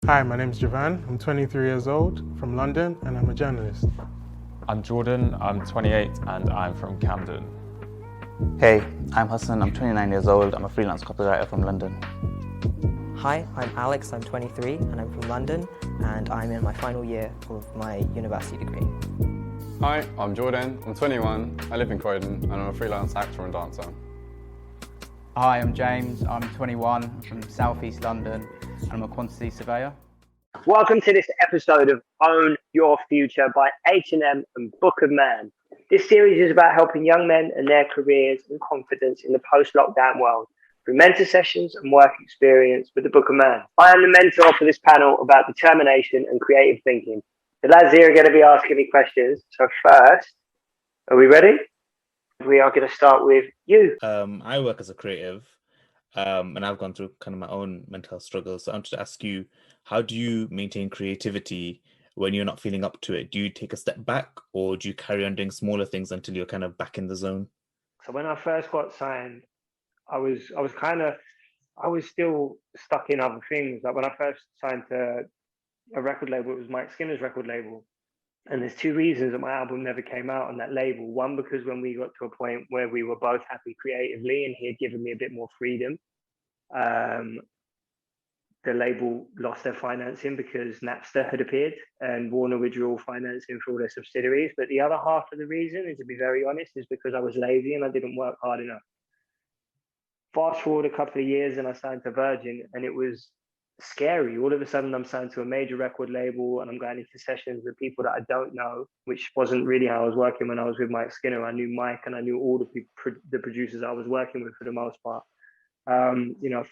Hi, my name is Javan. I'm 23 years old, from London, and I'm a journalist. I'm Jordan, I'm 28 and I'm from Camden. Hey, I'm Hassan, I'm 29 years old, I'm a freelance copywriter from London. Hi, I'm Alex, I'm 23 and I'm from London and I'm in my final year of my university degree. Hi, I'm Jordan, I'm 21, I live in Croydon and I'm a freelance actor and dancer. Hi, I'm James, I'm 21, from South East London and I'm a quantity surveyor. Welcome to this episode of Own Your Future by H&M and Book of Man. This series is about helping young men and their careers and confidence in the post-lockdown world through mentor sessions and work experience with the Book of Man. I am the mentor for this panel about determination and creative thinking. The lads here are going to be asking me questions. So first, are we ready? We are going to start with you. I work as a creative and I've gone through kind of my own mental health struggles. So I wanted to ask you, how do you maintain creativity when you're not feeling up to it? Do you take a step back or do you carry on doing smaller things until you're kind of back in the zone? So when I first got signed, I was still stuck in other things. Like when I first signed to a record label, it was Mike Skinner's record label. And there's two reasons that my album never came out on that label. One, because when we got to a point where we were both happy creatively and he had given me a bit more freedom, the label lost their financing because Napster had appeared and Warner withdrew financing for all their subsidiaries. But the other half of the reason, is to be very honest, is because I was lazy and I didn't work hard enough. Fast forward a couple of years and I signed to Virgin and it was scary. All of a sudden I'm signed to a major record label and I'm going into sessions with people that I don't know, which wasn't really how I was working when I was with Mike Skinner. I knew Mike and I knew all the producers I was working with for the most part.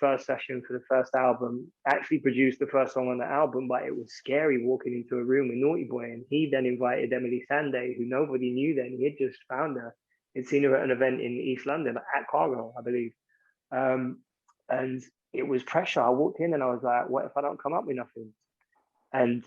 First session for the first album, actually produced the first song on the album, but it was scary walking into a room with Naughty Boy. And he then invited Emily Sandé, who nobody knew then. He had just found her. He'd seen her at an event in East London at Cargo, I believe. And it was pressure. I walked in and I was like, what if I don't come up with nothing? And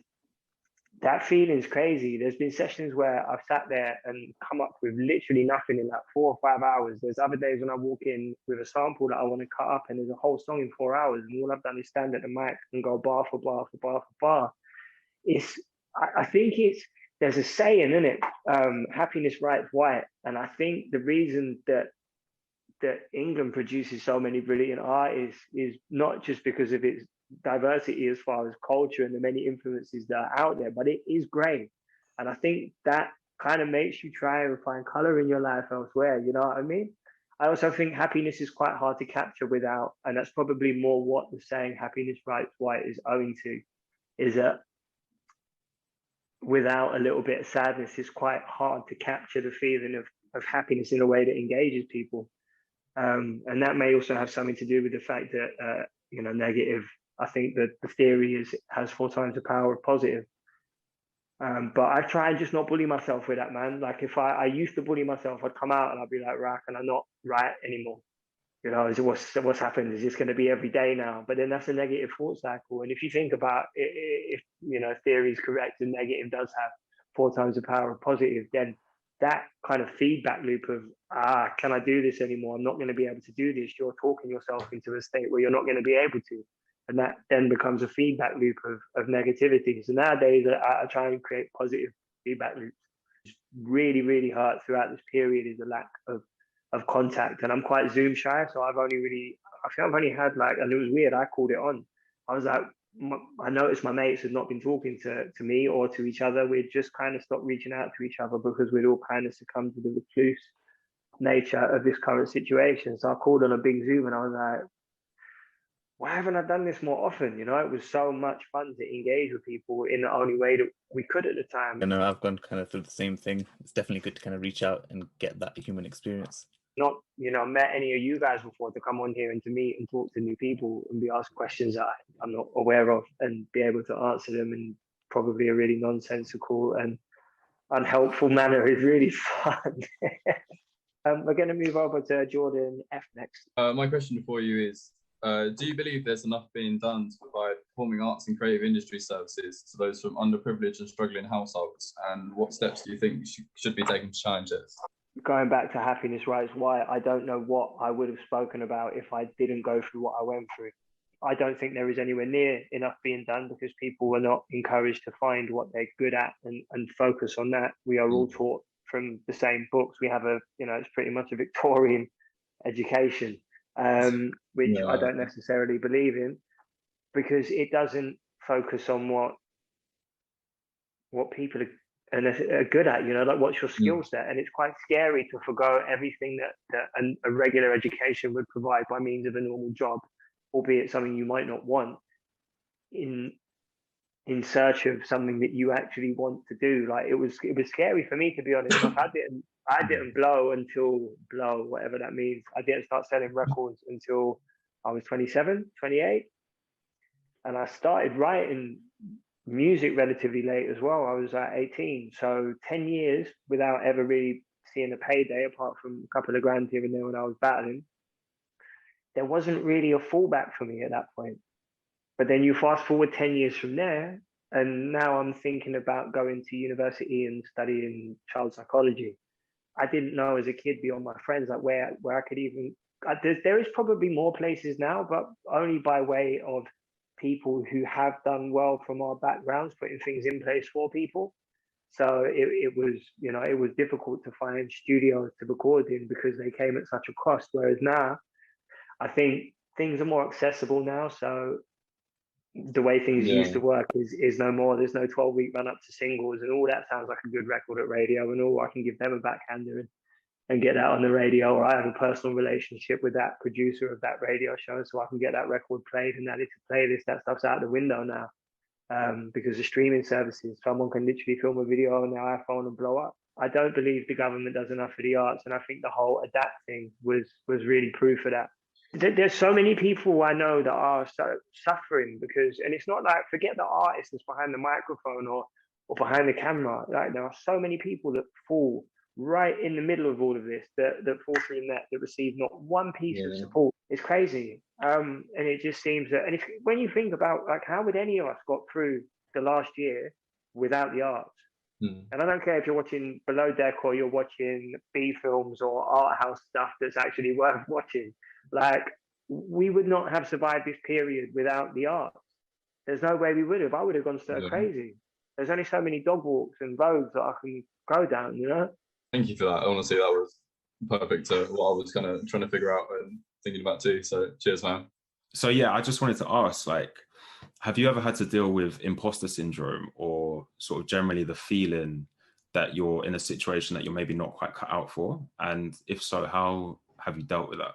that feeling's crazy. There's been sessions where I've sat there and come up with literally nothing in like 4 or 5 hours. There's other days when I walk in with a sample that I want to cut up and there's a whole song in 4 hours and all I've done is stand at the mic and go bar for bar for bar for bar. I think there's a saying in it, happiness writes white. And I think the reason that England produces so many brilliant artists is not just because of its diversity as far as culture and the many influences that are out there, but it is great. And I think that kind of makes you try and find color in your life elsewhere. You know what I mean? I also think happiness is quite hard to capture without, and that's probably more what the saying happiness writes white is owing to, is that without a little bit of sadness, it's quite hard to capture the feeling of happiness in a way that engages people. And that may also have something to do with the fact that, negative, I think that the theory has 4 times the power of positive. But I try and just not bully myself with that, man. Like if I used to bully myself, I'd come out and I'd be like, right, and I'm not right anymore. You know, what's happened? Is this going to be every day now? But then that's a negative thought cycle. And if you think about it, if theory is correct and negative does have 4 times the power of positive, then that kind of feedback loop of, can I do this anymore? I'm not going to be able to do this. You're talking yourself into a state where you're not going to be able to. And that then becomes a feedback loop of negativity. So nowadays I try and create positive feedback loops. It's really, really hard throughout this period is a lack of contact. And I'm quite Zoom shy. So I think I've only had and it was weird. I called it on. I was like, I noticed my mates had not been talking to me or to each other. We'd just kind of stopped reaching out to each other because we'd all kind of succumbed to the recluse nature of this current situation. So I called on a big Zoom and I was like, why haven't I done this more often? You know, it was so much fun to engage with people in the only way that we could at the time. I know I've gone kind of through the same thing. It's definitely good to kind of reach out and get that human experience. Not, met any of you guys before to come on here and to meet and talk to new people and be asked questions that I'm not aware of and be able to answer them in probably a really nonsensical and unhelpful manner is really fun. We're going to move over to Jordan F next. My question for you is, do you believe there's enough being done to provide performing arts and creative industry services to those from underprivileged and struggling households? And what steps do you think should be taken to challenge this? Going back to happiness writes white, I don't know what I would have spoken about if I didn't go through what I went through. I don't think there is anywhere near enough being done because people were not encouraged to find what they're good at and focus on that. We are all taught from the same books. We have it's pretty much a Victorian education, which I don't necessarily believe in because it doesn't focus on what people are good at, like what's your skill set. And it's quite scary to forgo everything that a regular education would provide by means of a normal job, albeit something you might not want, in search of something that you actually want to do. Like it was scary for me, to be honest. Like I didn't blow, whatever that means. I didn't start selling records until I was 27, 28. And I started writing music relatively late as well. I was 18. So 10 years without ever really seeing a payday, apart from a couple of grand here and there when I was battling. There wasn't really a fallback for me at that point. But then you fast forward 10 years from there, and now I'm thinking about going to university and studying child psychology. I didn't know as a kid beyond my friends like where I could even. There is probably more places now, but only by way of people who have done well from our backgrounds, putting things in place for people. So it was difficult to find studios to record in because they came at such a cost. Whereas now, I think things are more accessible now. So the way things used to work is no more. There's no 12-week run up to singles, and all that sounds like a good record at radio, and all I can give them a backhander and get that on the radio, or I have a personal relationship with that producer of that radio show, so I can get that record played and added to playlist. That stuff's out the window now, because of streaming services. Someone can literally film a video on their iPhone and blow up. I don't believe the government does enough for the arts, and I think the whole adapt thing was really proof of that. There's so many people I know that are suffering because, and it's not like, forget the artist that's behind the microphone or behind the camera. Like, there are so many people that fall right in the middle of all of this, that fall through the net, that receive not one piece of support. It's crazy. And it just seems that, and when you think about, like, how would any of us got through the last year without the arts? And I don't care if you're watching Below Deck or you're watching B films or art house stuff that's actually worth watching. Like, we would not have survived this period without the arts. There's no way we would have. I would have gone stir crazy. There's only so many dog walks and roads that I can go down, Thank you for that. Honestly, that was perfect to what I was kind of trying to figure out and thinking about too. So cheers, man. So yeah, I just wanted to ask, like, have you ever had to deal with imposter syndrome, or sort of generally the feeling that you're in a situation that you're maybe not quite cut out for? And if so, how have you dealt with that?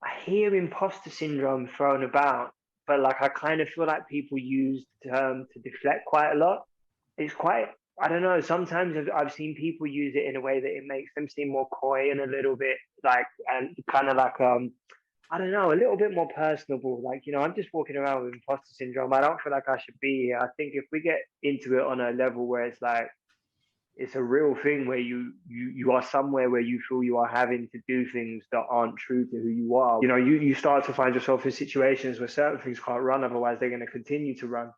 I hear imposter syndrome thrown about, but like I kind of feel like people use the term to deflect quite a lot. It's quite, I don't know, sometimes I've seen people use it in a way that it makes them seem more coy and a little bit like, and kind of like, I don't know, a little bit more personable. Like, I'm just walking around with imposter syndrome. I don't feel like I should be here. I think if we get into it on a level where it's like, it's a real thing where you are somewhere where you feel you are having to do things that aren't true to who you are. You start to find yourself in situations where certain things can't run, otherwise they're going to continue to run.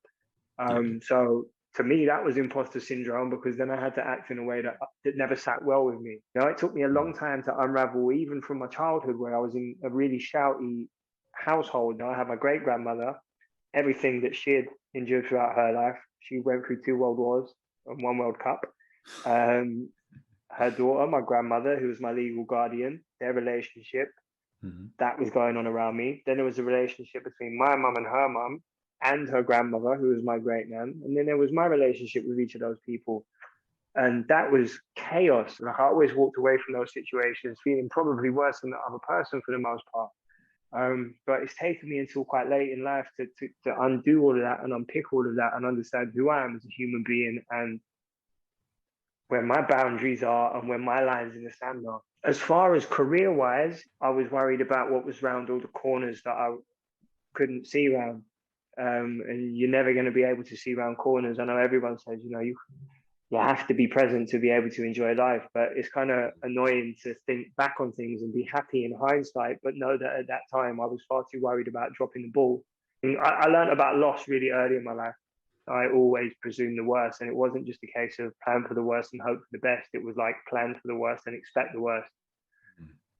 So to me, that was imposter syndrome, because then I had to act in a way that never sat well with me. It took me a long time to unravel, even from my childhood, where I was in a really shouty household. I had my great grandmother, everything that she had endured throughout her life. She went through 2 world wars and 1 World Cup. Her daughter, my grandmother, who was my legal guardian, their relationship, that was going on around me. Then there was a relationship between my mum and her mum and her grandmother, who was my great nan. And then there was my relationship with each of those people. And that was chaos. Like, I always walked away from those situations feeling probably worse than the other person for the most part. But it's taken me until quite late in life to undo all of that and unpick all of that and understand who I am as a human being and where my boundaries are and where my lines in the sand are. As far as career-wise, I was worried about what was around all the corners that I couldn't see around. And you're never going to be able to see around corners. I know everyone says, you have to be present to be able to enjoy life, but it's kind of annoying to think back on things and be happy in hindsight, but know that at that time I was far too worried about dropping the ball. And I learned about loss really early in my life. I always presumed the worst, and it wasn't just a case of plan for the worst and hope for the best. It was like plan for the worst and expect the worst.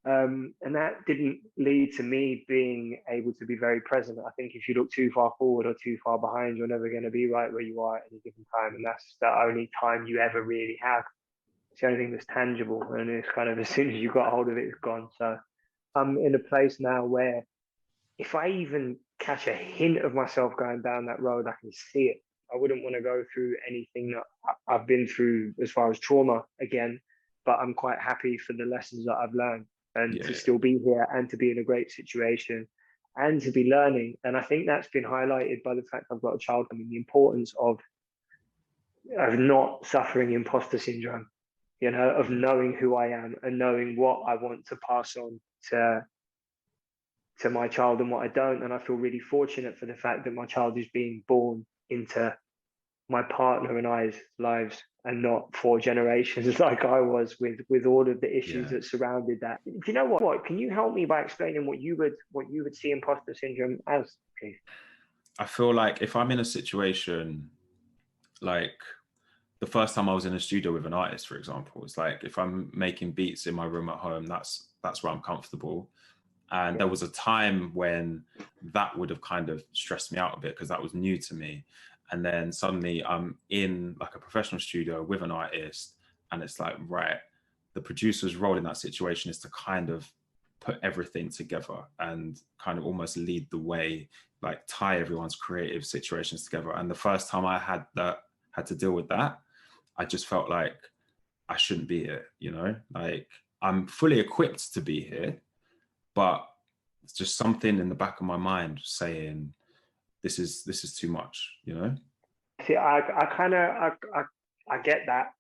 And that didn't lead to me being able to be very present. I think if you look too far forward or too far behind, you're never going to be right where you are at any given time. And that's the only time you ever really have. It's the only thing that's tangible. And it's kind of as soon as you got hold of it, it's gone. So I'm in a place now where if I even catch a hint of myself going down that road, I can see it. I wouldn't want to go through anything that I've been through as far as trauma again, but I'm quite happy for the lessons that I've learned and to still be here and to be in a great situation and to be learning. And I think that's been highlighted by the fact I've got a child. I mean, the importance of not suffering imposter syndrome, you know, of knowing who I am and knowing what I want to pass on to my child and what I don't. And I feel really fortunate for the fact that my child is being born into my partner and I's lives and not 4 generations like I was with all of the issues that surrounded that. Do you know what? Can you help me by explaining what you would see imposter syndrome as, please? I feel like if I'm in a situation like the first time I was in a studio with an artist, for example, it's like if I'm making beats in my room at home, that's where I'm comfortable. And there was a time when that would have kind of stressed me out a bit because that was new to me. And then suddenly I'm in like a professional studio with an artist and it's like, right, the producer's role in that situation is to kind of put everything together and kind of almost lead the way, like tie everyone's creative situations together. And the first time I had to deal with that, I just felt like I shouldn't be here, you know, like I'm fully equipped to be here, but it's just something in the back of my mind saying, this is too much, you know? See, I get that.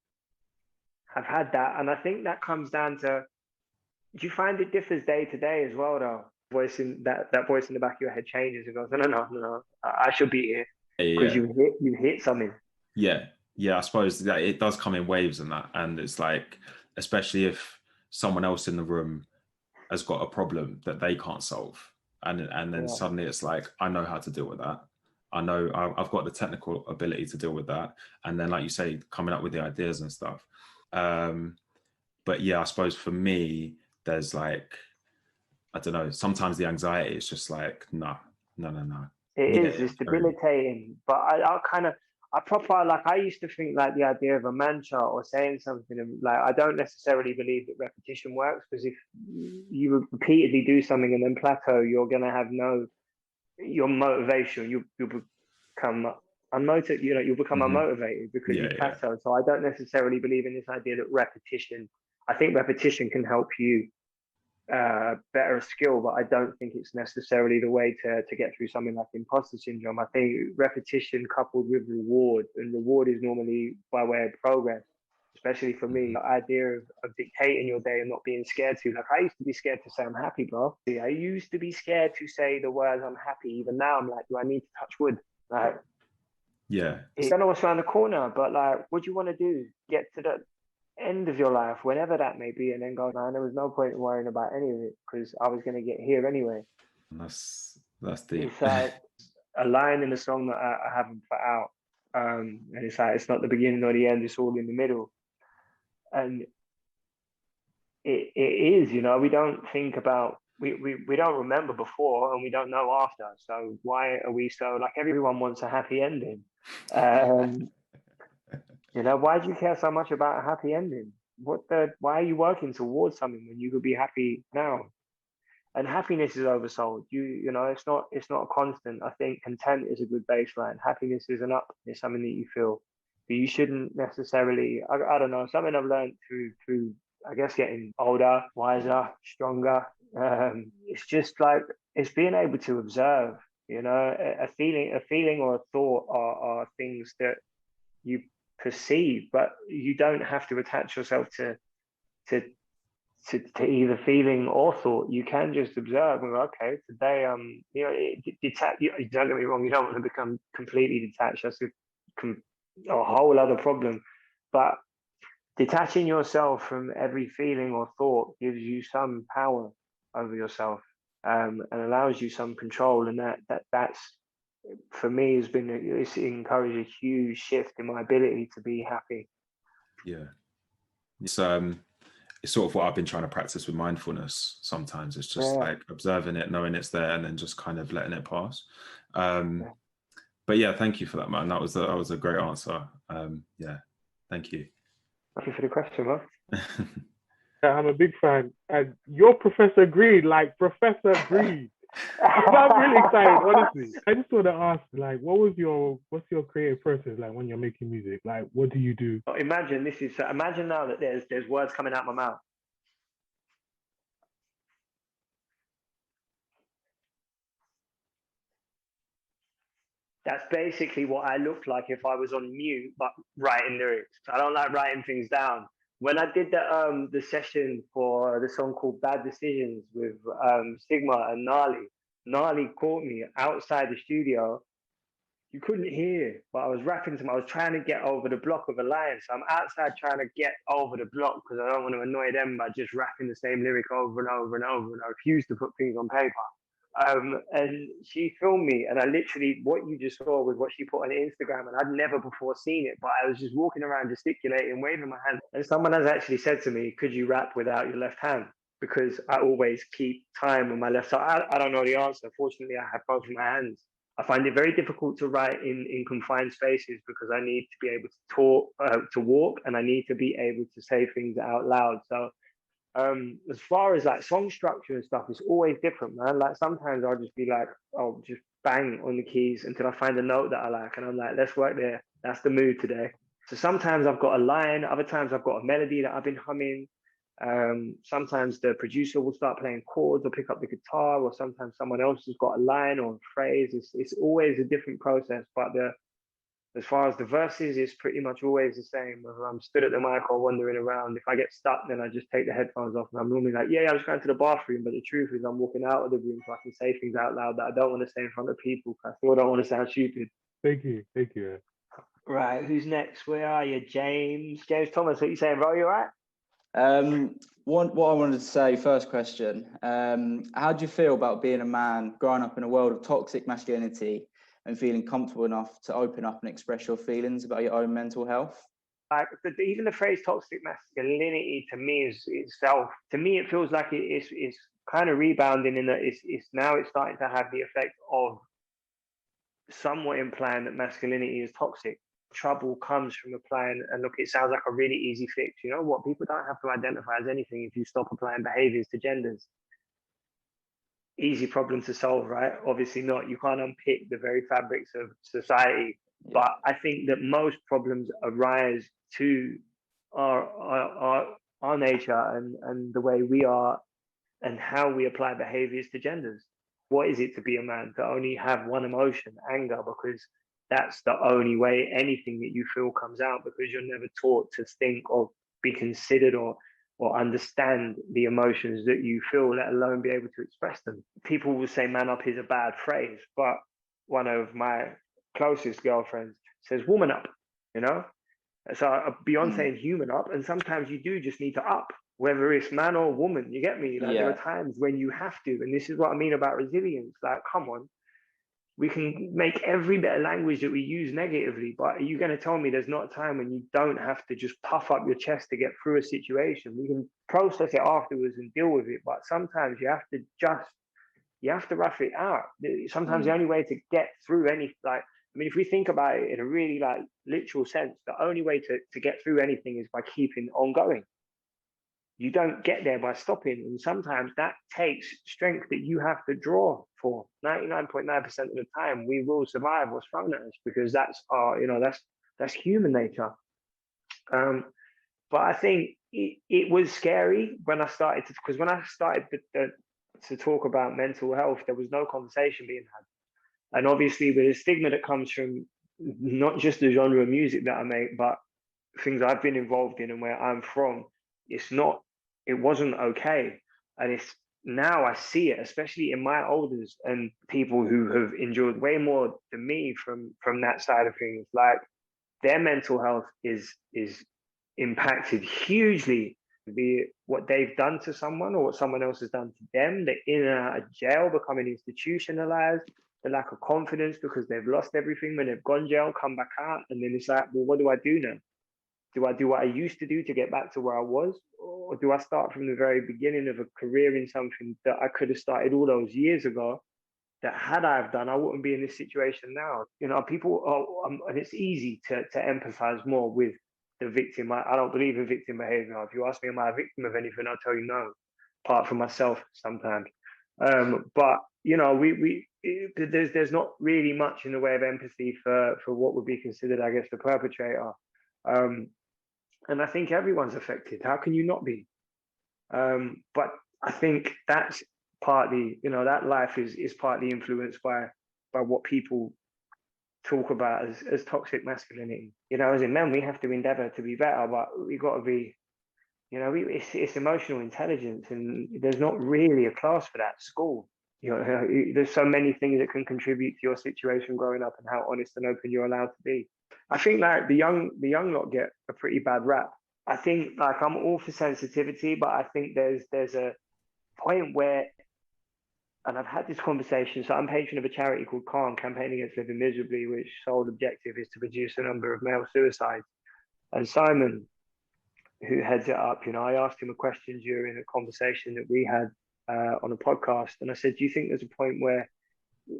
I've had that. And I think that comes down to, do you find it differs day to day as well, though? That voice in the back of your head changes and goes, no, I should be here. Because you hit something. Yeah. I suppose that it does come in waves and that. And it's like, especially if someone else in the room has got a problem that they can't solve. And then suddenly it's like, I know how to deal with that. I know I've got the technical ability to deal with that. And then, like you say, coming up with the ideas and stuff. But yeah, I suppose for me, there's like, I don't know, sometimes the anxiety is just like, no. It's debilitating. But I used to think like the idea of a mantra or saying something, like I don't necessarily believe that repetition works, because if you repeatedly do something and then plateau, you're going to have your motivation, you'll become unmotivated, you know, you'll become unmotivated because you plateau. So I don't necessarily believe in this idea that I think repetition can help you better a skill, but I don't think it's necessarily the way to get through something like imposter syndrome. I think repetition coupled with reward, and reward is normally by way of progress, especially for me. The idea of dictating your day and not being scared to, like I used to be scared to say I'm happy, bro. I used to be scared to say the words I'm happy. Even now I'm like, do I need to touch wood? Like, I don't know what's around the corner, but like, what do you want to do? Get to the end of your life, whenever that may be, and then go, man, there was no point in worrying about any of it because I was going to get here anyway. That's deep. It's like a line in the song that I haven't put out, and it's like, it's not the beginning or the end, it's all in the middle. And it is, you know, we don't think about, we don't remember before and we don't know after. So why are we so, like, everyone wants a happy ending. You know, why do you care so much about a happy ending? Why are you working towards something when you could be happy now? And happiness is oversold. You know, it's not a constant. I think content is a good baseline. Happiness is an up. It's something that you feel. But you shouldn't necessarily, I don't know, something I've learned through I guess getting older, wiser, stronger. It's just like, it's being able to observe, you know, a feeling or a thought are things that you perceive, but you don't have to attach yourself to either feeling or thought. You can just observe and go, okay, today, you know, don't get me wrong, you don't want to become completely detached. That's a whole other problem. But detaching yourself from every feeling or thought gives you some power over yourself, and allows you some control. And that's for me it's encouraged a huge shift in my ability to be happy. Yeah, it's it's sort of what I've been trying to practice with mindfulness. Sometimes it's just like observing it, knowing it's there, and then just kind of letting it pass. But yeah, thank you for that, man. That was a great answer. Yeah, thank you. Thank you for the question, man. I'm a big fan. And your Professor Green, like Professor Green. I'm really excited, honestly. I just want to ask, like, what's your creative process like when you're making music? Like, what do you do? Imagine now that there's words coming out my mouth. That's basically what I look like if I was on mute, but writing lyrics. I don't like writing things down. When I did the session for the song called Bad Decisions with Sigma and Gnarly caught me outside the studio. You couldn't hear, but I was rapping to him. I was trying to get over the block of a line. So I'm outside trying to get over the block because I don't want to annoy them by just rapping the same lyric over and over and over. And I refuse to put things on paper. And she filmed me, and I literally, what you just saw was what she put on Instagram, and I'd never before seen it, but I was just walking around gesticulating, waving my hand, and someone has actually said to me, could you rap without your left hand? Because I always keep time with my left side. I don't know the answer. Fortunately, I have both of my hands. I find it very difficult to write in confined spaces because I need to be able to talk, to walk, and I need to be able to say things out loud. So as far as like song structure and stuff, it's always different, man. Like sometimes I'll just be like, I'll just bang on the keys until I find a note that I like, and I'm like, let's work there. That's the mood today. So sometimes I've got a line, other times I've got a melody that I've been humming. Sometimes the producer will start playing chords or pick up the guitar, or sometimes someone else has got a line or a phrase. It's always a different process, but as far as the verses, it's pretty much always the same. Whether I'm stood at the mic or wandering around, if I get stuck, then I just take the headphones off and I'm normally like, yeah, I was going to the bathroom. But the truth is I'm walking out of the room so I can say things out loud that I don't want to say in front of people. I still don't want to sound stupid. Thank you. Right, who's next? Where are you, James? James Thomas, what you saying, bro? You all right? What I wanted to say, first question, how do you feel about being a man growing up in a world of toxic masculinity and feeling comfortable enough to open up and express your feelings about your own mental health? Like even the phrase toxic masculinity to me is itself. To me, it feels like it's kind of rebounding in that it's starting to have the effect of somewhat implying that masculinity is toxic. Trouble comes from applying, and look, it sounds like a really easy fix. You know what? People don't have to identify as anything if you stop applying behaviors to genders. Easy problem to solve, right? Obviously not. You can't unpick the very fabrics of society. Yeah. But I think that most problems arise to our nature and the way we are and how we apply behaviors to genders. What is it to be a man? To only have one emotion, anger, because that's the only way anything that you feel comes out, because you're never taught to think or be considered or understand the emotions that you feel, let alone be able to express them. People will say man up is a bad phrase, but one of my closest girlfriends says woman up, you know? So beyond saying human up, and sometimes you do just need to up, whether it's man or woman, you get me? Like there are times when you have to, and this is what I mean about resilience. Like, come on, we can make every bit of language that we use negatively, but are you going to tell me there's not a time when you don't have to just puff up your chest to get through a situation? We can process it afterwards and deal with it, but sometimes you have to rough it out. Sometimes the only way to get through if we think about it in a really like literal sense, the only way to get through anything is by keeping on going. You don't get there by stopping. And sometimes that takes strength that you have to draw for. 99.9% of the time, we will survive what's thrown at us, because that's that's human nature. But I think it was scary when I started to talk about mental health, there was no conversation being had. And obviously with the stigma that comes from not just the genre of music that I make, but things I've been involved in and where I'm from, it wasn't okay. And it's now I see it, especially in my elders and people who have endured way more than me from that side of things. Like their mental health is impacted hugely, be it what they've done to someone or what someone else has done to them. They're in and out of jail, becoming institutionalized, the lack of confidence because they've lost everything when they've gone jail, come back out, and then it's like, well, what do I do now? Do I do what I used to do to get back to where I was? Or do I start from the very beginning of a career in something that I could have started all those years ago, that had I have done, I wouldn't be in this situation now? You know, people are, and it's easy to empathize more with the victim. I don't believe in victim behavior. If you ask me, am I a victim of anything? I'll tell you no, apart from myself sometimes. But, you know, there's not really much in the way of empathy for what would be considered, I guess, the perpetrator. And I think everyone's affected. How can you not be? But I think that's partly, you know, that life is partly influenced by what people talk about as toxic masculinity. You know, as in men, we have to endeavor to be better, but we got to be, you know, it's emotional intelligence, and there's not really a class for that at school. You know, there's so many things that can contribute to your situation growing up and how honest and open you're allowed to be. I think like the young lot get a pretty bad rap. I think like I'm all for sensitivity, but I think there's a point where, and I've had this conversation, so I'm patron of a charity called Calm, Campaigning Against Living Miserably, which sole objective is to reduce the number of male suicides. And Simon, who heads it up, you know, I asked him a question during a conversation that we had on a podcast, and I said, do you think there's a point where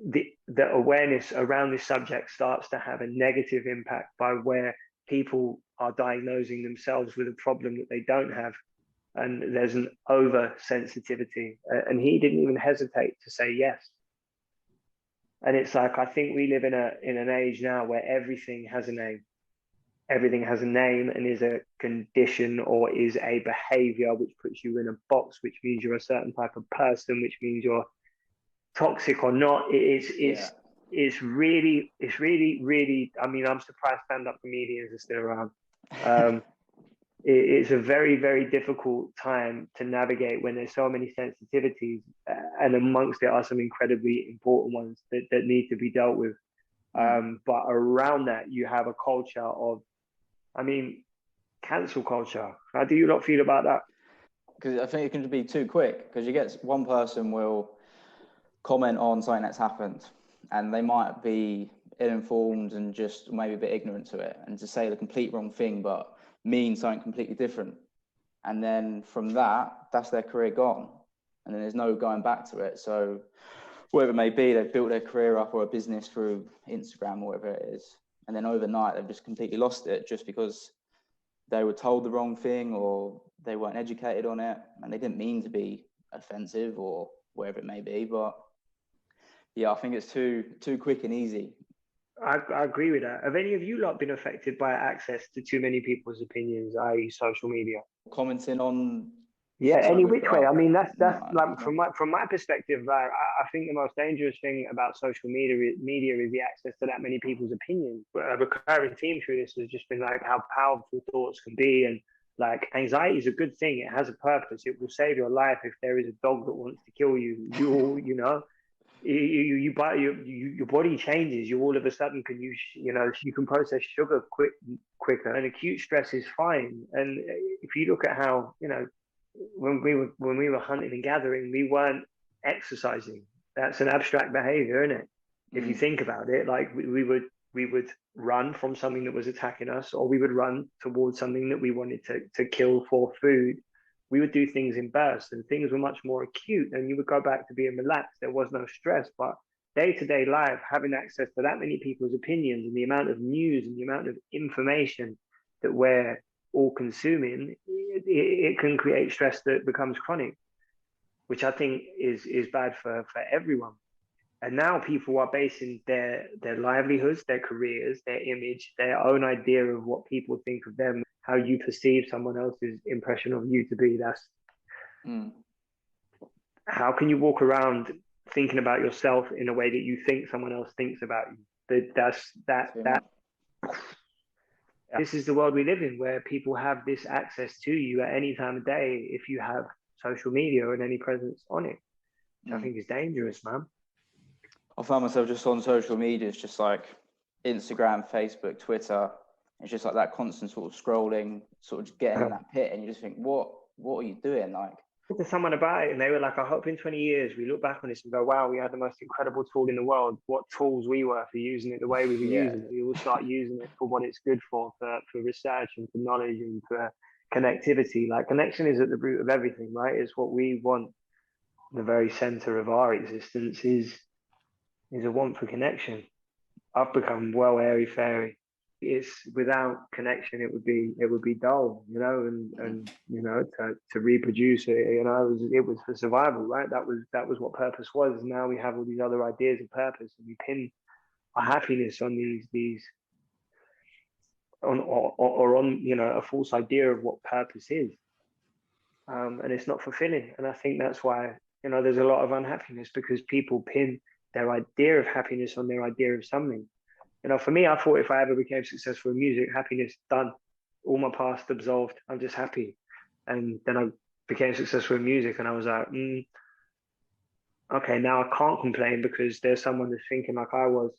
the awareness around this subject starts to have a negative impact by where people are diagnosing themselves with a problem that they don't have, and there's an oversensitivity? And he didn't even hesitate to say yes. And it's like, I think we live in an age now where everything has a name. Everything has a name and is a condition or is a behavior which puts you in a box, which means you're a certain type of person, which means you're toxic or not. It's really, I mean, I'm surprised stand-up comedians are still around. It's a very, very difficult time to navigate when there's so many sensitivities, and amongst it are some incredibly important ones that need to be dealt with. But around that, you have a culture of, I mean, cancel culture. How do you not feel about that? Because I think it can be too quick, because you get one person will comment on something that's happened and they might be ill-informed and just maybe a bit ignorant to it, and to say the complete wrong thing but mean something completely different. And then from that's their career gone. And then there's no going back to it. So whatever it may be, they've built their career up or a business through Instagram or whatever it is. And then overnight, they've just completely lost it just because they were told the wrong thing or they weren't educated on it. And they didn't mean to be offensive or whatever it may be. But yeah, I think it's too quick and easy. I agree with that. Have any of you lot been affected by access to too many people's opinions, i.e. social media? Commenting on... Yeah, any which way. I mean, that's no, like from my perspective, I think the most dangerous thing about social media is the access to that many people's opinions. A recurring theme through this has just been like how powerful thoughts can be, and like anxiety is a good thing. It has a purpose. It will save your life if there is a dog that wants to kill you. You know, your body changes. You all of a sudden can you can process sugar quicker, and acute stress is fine. And if you look at how, you know, when we were hunting and gathering, we weren't exercising. That's an abstract behavior, isn't it? If you think about it, like we would run from something that was attacking us, or we would run towards something that we wanted to kill for food. We would do things in bursts, and things were much more acute, and you would go back to being relaxed. There was no stress. But day-to-day life, having access to that many people's opinions and the amount of news and the amount of information that we're all consuming, it can create stress that becomes chronic, which I think is bad for everyone. And now people are basing their livelihoods, their careers, their image, their own idea of what people think of them, how you perceive someone else's impression of you to be. How can you walk around thinking about yourself in a way that you think someone else thinks about you? This is the world we live in, where people have this access to you at any time of day if you have social media and any presence on it, which I think is dangerous, man. I found myself just on social media. It's just like Instagram, Facebook, Twitter. It's just like that constant sort of scrolling, sort of just getting in that pit, and you just think, what are you doing? Like, to someone about it and they were like, I hope in 20 years we look back on this and go, wow, we had the most incredible tool in the world. What tools we were for using it the way we were Yeah. using it. We will start using it for what it's good for research and for knowledge and for connectivity. Like connection is at the root of everything, right? It's what we want. The very center of our existence is a want for connection. I've become well airy-fairy. It's without connection, it would be dull, you know, and you know, to reproduce it, you know, it was for survival, right? That was what purpose was. And now we have all these other ideas of purpose, and we pin our happiness on these on you know, a false idea of what purpose is, and it's not fulfilling. And I think that's why, you know, there's a lot of unhappiness, because people pin their idea of happiness on their idea of something. You know, for me, I thought if I ever became successful in music, happiness done, all my past absolved, I'm just happy. And then I became successful in music, and I was like, okay, now I can't complain because there's someone that's thinking like I was.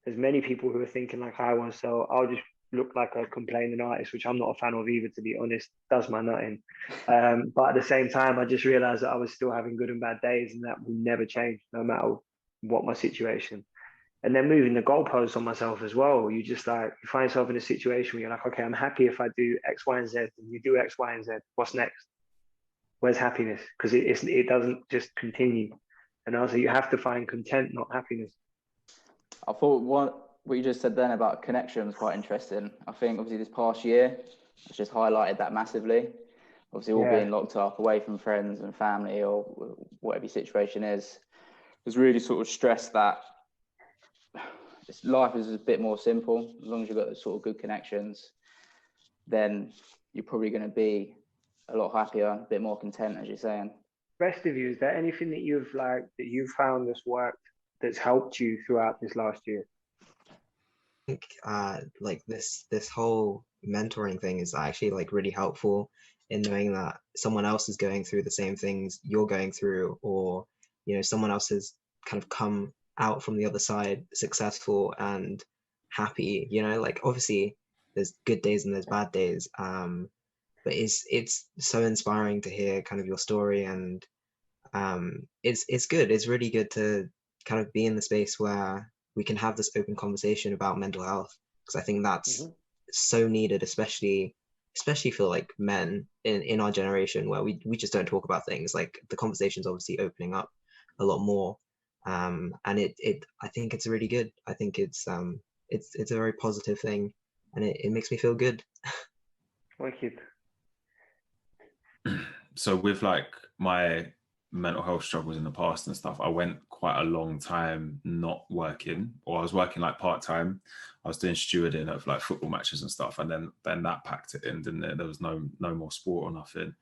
There's many people who are thinking like I was, so I'll just look like a complaining artist, which I'm not a fan of either, to be honest. Does my nutting. But at the same time, I just realized that I was still having good and bad days, and that will never change, no matter what my situation. And then moving the goalposts on myself as well. You just like, you find yourself in a situation where you're like, okay, I'm happy if I do X, Y, and Z, and you do X, Y, and Z. What's next? Where's happiness? Because it doesn't just continue. And also, you have to find content, not happiness. I thought what you just said then about connection was quite interesting. I think obviously this past year has just highlighted that massively. Obviously, all being locked up, away from friends and family, or whatever your situation is, has really sort of stressed that life is a bit more simple. As long as you've got those sort of good connections, then you're probably going to be a lot happier, a bit more content, as you're saying. Rest of you, is there anything that you've found that's worked, that's helped you throughout this last year? I think like this whole mentoring thing is actually like really helpful in knowing that someone else is going through the same things you're going through, or you know, someone else has kind of come out from the other side successful and happy. You know, like obviously there's good days and there's bad days, but it's so inspiring to hear kind of your story, and it's good. It's really good to kind of be in the space where we can have this open conversation about mental health, because I think that's so needed, especially for like men in our generation, where we just don't talk about things. Like the conversation's obviously opening up a lot more, and it I think it's really good. I think it's a very positive thing, and it makes me feel good. Wicked. So with like my mental health struggles in the past and stuff, I went quite a long time not working, or I was working like part-time. I was doing stewarding of like football matches and stuff, and then that packed it in, didn't it? There was no more sport or nothing.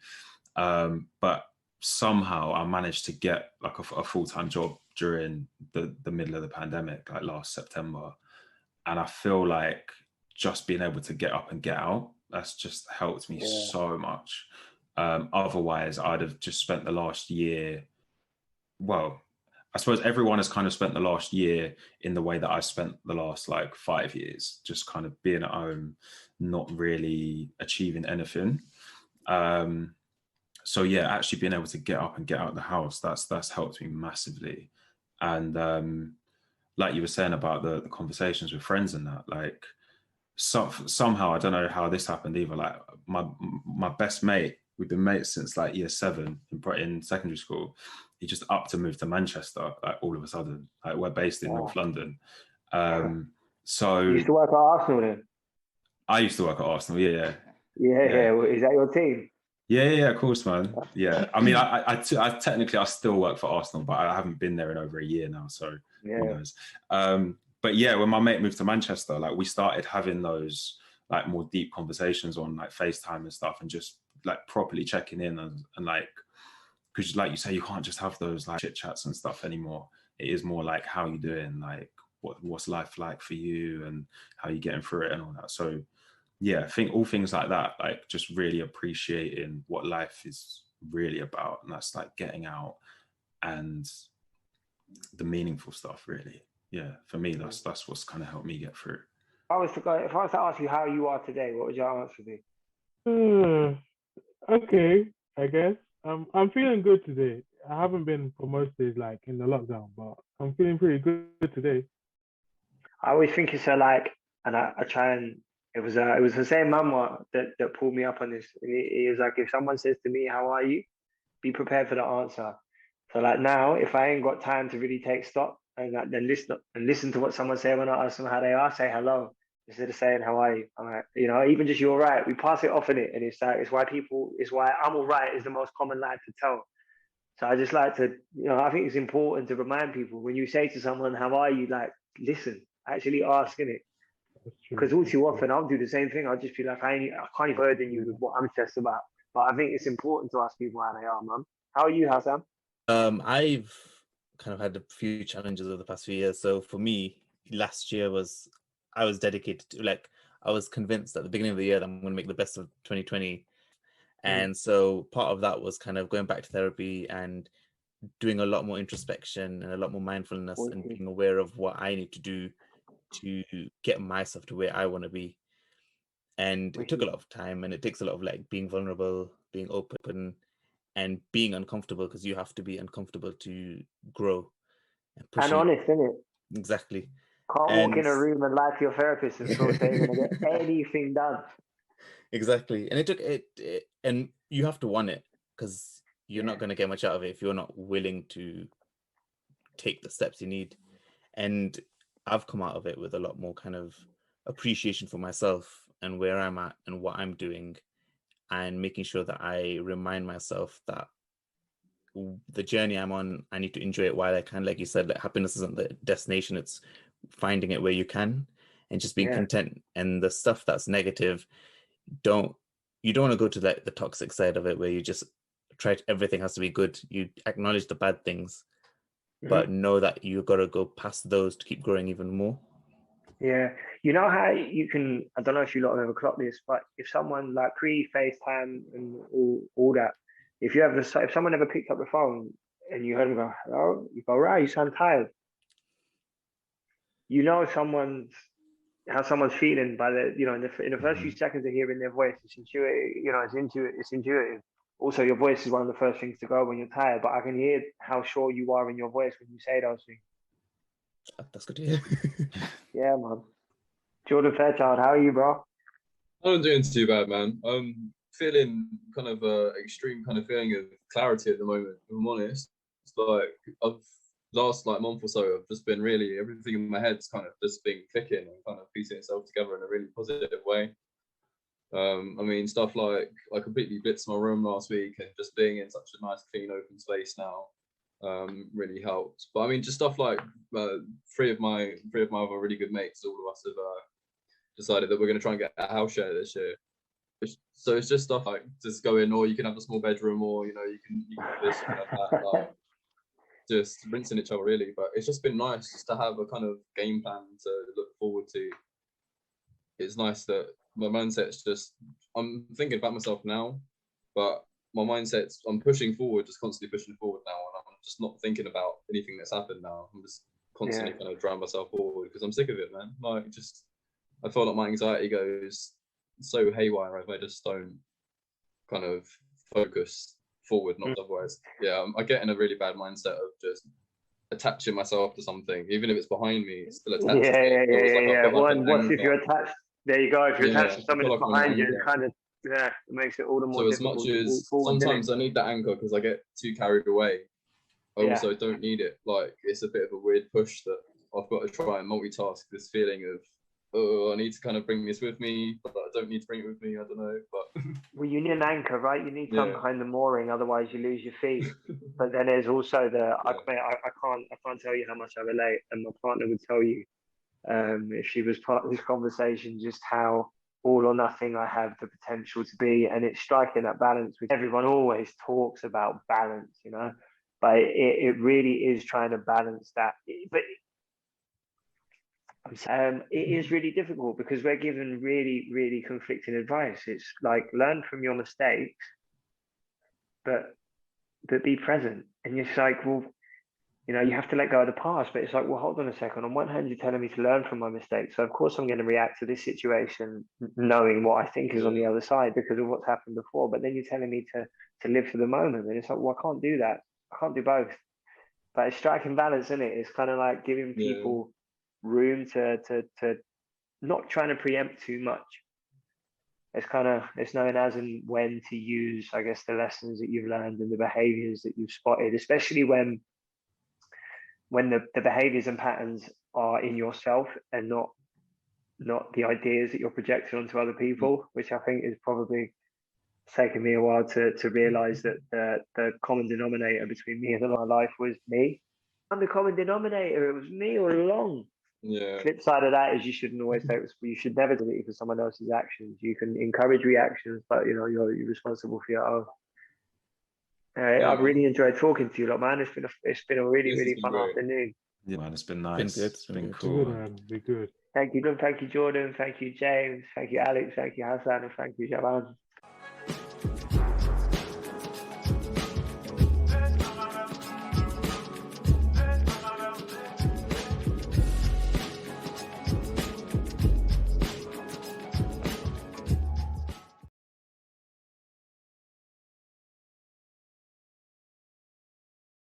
But somehow I managed to get like a full-time job during the middle of the pandemic, like last September. And I feel like just being able to get up and get out, that's just helped me so much. Otherwise, I'd have just spent the last year, well, I suppose everyone has kind of spent the last year in the way that I spent the last like 5 years, just kind of being at home, not really achieving anything. So yeah, actually being able to get up and get out of the house, that's helped me massively. And like you were saying about the conversations with friends and that, like somehow, I don't know how this happened either, like my best mate, we've been mates since like year 7 in secondary school. He just upped to move to Manchester, like all of a sudden. Like we're based in North London. So You used to work at Arsenal then? I used to work at Arsenal, yeah. Yeah. Is that your team? Yeah, of course, man. Yeah, I mean, I technically I still work for Arsenal, but I haven't been there in over a year now, so who knows. But yeah, when my mate moved to Manchester, like we started having those like more deep conversations on like FaceTime and stuff, and just like properly checking in and like, because like you say, you can't just have those like chit chats and stuff anymore. It is more like, how you doing, like what's life like for you, and how you getting through it and all that. So yeah, I think all things like that, like just really appreciating what life is really about, and that's like getting out and the meaningful stuff, really. Yeah, for me, that's what's kind of helped me get through. If I was to ask you how you are today, what would your answer be? Okay, I guess I'm feeling good today. I haven't been for most days, like in the lockdown, but I'm feeling pretty good today. I always think it's a like, and I try and it was the same mama that pulled me up on this. And it was like, if someone says to me, "How are you?" Be prepared for the answer. So like now, if I ain't got time to really take stock and like, then listen to what someone say when I ask them how they are, say hello instead of saying how are you. I'm like, you know, even just you're right. We pass it off in it, and it's like it's why I'm all right is the most common lie to tell. So I just like to, you know, I think it's important to remind people when you say to someone, "How are you?" Like, listen, actually ask in it. That's Because true. all too often I'll do the same thing. I'll just be like, I can't even burden you with what I'm stressed about. But I think it's important to ask people how they are, man. How are you, Hassan? I've kind of had a few challenges over the past few years. So for me, last year I was dedicated to, like, I was convinced at the beginning of the year that I'm going to make the best of 2020. And so part of that was kind of going back to therapy and doing a lot more introspection and a lot more mindfulness and being aware of what I need to do to get myself to where I want to be. And it took a lot of time, and it takes a lot of like being vulnerable, being open, and being uncomfortable, because you have to be uncomfortable to grow and push And honest, isn't it? Exactly. Can't walk in And a room and lie to your therapist and feel that you're going to get anything done. exactly. And it took it, and you have to want it, because you're not going to get much out of it if you're not willing to take the steps you need. And I've come out of it with a lot more kind of appreciation for myself and where I'm at and what I'm doing, and making sure that I remind myself that the journey I'm on, I need to enjoy it while I can. Like you said, that happiness isn't the destination, it's finding it where you can and just being content. And the stuff that's negative, you don't want to go to the toxic side of it, where you just everything has to be good. You acknowledge the bad things, but know that you got to go past those to keep growing even more. Yeah. You know how you can, I don't know if you lot have ever clocked this, but if someone like pre-FaceTime and all that, if someone ever picked up the phone and you heard them go, "Hello," you go, "Right, you sound tired." You know how someone's feeling by in the first few seconds of hearing their voice. It's intuitive, it's intuitive. Also, your voice is one of the first things to go when you're tired, but I can hear how sure you are in your voice when you say those things. That's good to hear. Yeah, man. Jordan Fairchild, how are you, bro? I'm doing too bad, man. I'm feeling kind of extreme kind of feeling of clarity at the moment, if I'm honest. It's like last month or so, I've just been really, everything in my head's kind of just been clicking and kind of piecing itself together in a really positive way. I mean, stuff like I completely blitzed my room last week, and just being in such a nice, clean, open space now really helped. But I mean, just stuff like three of my other really good mates, all of us have decided that we're going to try and get a house share this year. So it's just stuff like just go in, or you can have a small bedroom, or you can have this, you can have that, like just rinsing each other really. But it's just been nice just to have a kind of game plan to look forward to. It's nice that my mindset's just, I'm thinking about myself now, but my mindset's, I'm pushing forward, just constantly pushing forward now, and I'm just not thinking about anything that's happened now. I'm just constantly kind of driving myself forward because I'm sick of it, man. Like, just, I feel like my anxiety goes so haywire if I just don't kind of focus forward, not otherwise. Yeah, I get in a really bad mindset of just attaching myself to something, even if it's behind me, it's still attached to me. What if you're attached? There you go. If you're attached to something that's behind you, it kind of it makes it all the more difficult. So as much as sometimes I need that anchor because I get too carried away, I also don't need it. Like, it's a bit of a weird push that I've got to try and multitask this feeling of, oh, I need to kind of bring this with me, but I don't need to bring it with me. I don't know, but well, you need an anchor, right? You need some kind of mooring, otherwise you lose your feet. But then there's also I can't tell you how much I relate, and my partner would tell you, if she was part of this conversation, just how all or nothing I have the potential to be. And it's striking that balance, which everyone always talks about balance, but it really is trying to balance that. But it is really difficult because we're given really, really conflicting advice. It's like, learn from your mistakes, but be present. And you're just like, well, you know, you have to let go of the past. But it's like, well, hold on a second. On one hand, you're telling me to learn from my mistakes. So of course I'm going to react to this situation knowing what I think is on the other side because of what's happened before. But then you're telling me to live for the moment. And it's like, well, I can't do that. I can't do both. But it's striking balance, isn't it? It's kind of like giving people room to not trying to preempt too much. It's knowing as and when to use, I guess, the lessons that you've learned and the behaviors that you've spotted, especially when the behaviors and patterns are in yourself and not the ideas that you're projecting onto other people, which I think is probably taken me a while to realize that the common denominator between me and my life was me. I'm the common denominator. It was me all along. Yeah. Flip side of that is you shouldn't always take. You should never do it for someone else's actions. You can encourage reactions, but you know you're responsible for your own. I've really enjoyed talking to you, lot, man. It's been a really fun afternoon. Yeah, man, it's been nice. It's been cool. Good, man. Be good. Thank you, Jordan. Thank you, James. Thank you, Alex. Thank you, Hassan, and thank you, Javan.